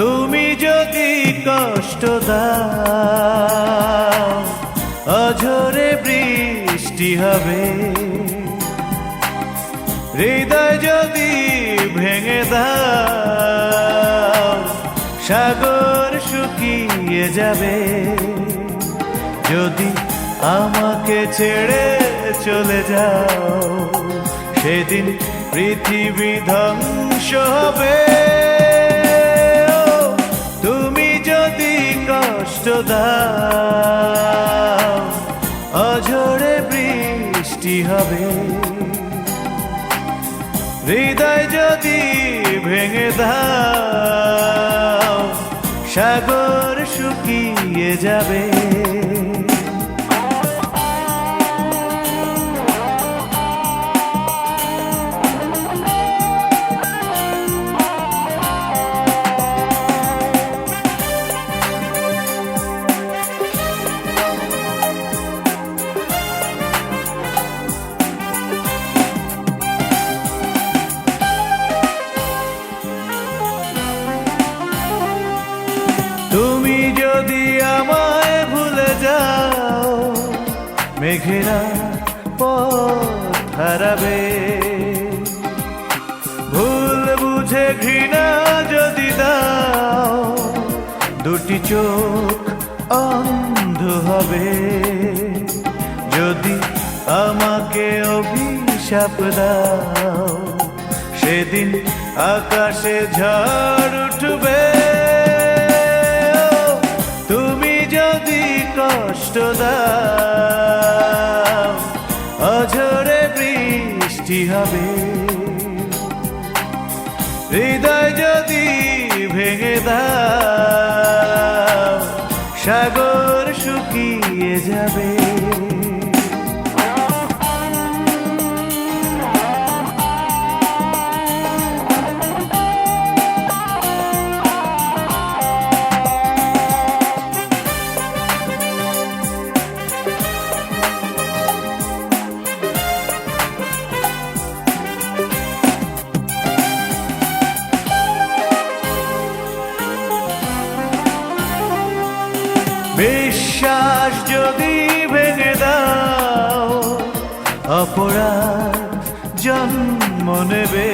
তুমি যদি কষ্ট দাও অঝরে বৃষ্টি হবে, হৃদয় যদি ভেঙে দাও সাগর শুকিয়ে যাবে। যদি আমাকে ছেড়ে চলে যাও সেদিন পৃথিবী ধ্বংস হবে। তুমি যদি কষ্ট দাও অঝরে বৃষ্টি হবে, হৃদয় যদি ভেঙে দাও সাগর শুকিয়ে যাবে। তুমি যদি আমায় ভুলে যাও মেঘেরা পথ হারাবে, ভুল বুঝে ঘৃণা যদি দাও দুটি চোখ অন্ধ হবে। যদি আমাকে অভিশাপ দাও সেদিন আকাশে ঝড় উঠবে। কষ্ট দাও অঝরে বৃষ্টি হবে, হৃদয় যদি ভেঙে দাও সাগর শুকিয়ে যাবে। বিশ্বাস যদি ভেঙে দাও অপরাধ জন্ম নেবে,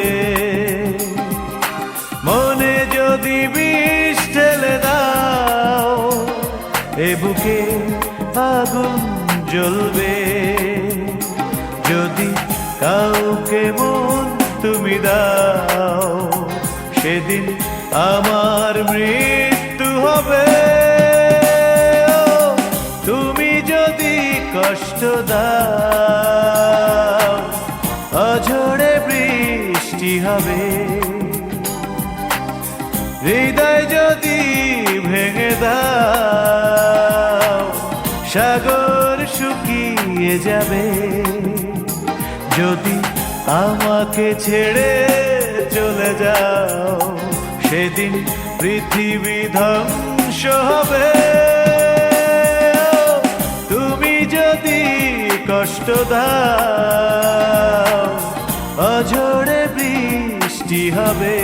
মনে যদি বিষ ঢেলে দাও এ বুকে আগুন জ্বলবে। যদি কাউকে মন তুমি দাও সেদিন আমার মৃত্যু হবে। কষ্ট দাও অঝরে বৃষ্টি হবে, হৃদয় যদি ভেঙে দাও সাগর শুকিয়ে যাবে। যদি আমাকে ছেড়ে চলে যাও সেদিন পৃথিবী ধ্বংস হবে। যদি কষ্ট দাও অঝরে বৃষ্টি হবে,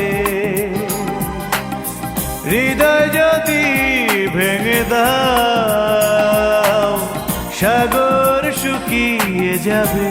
হৃদয় যদি ভেঙে দাও সাগর শুকিয়ে যাবে।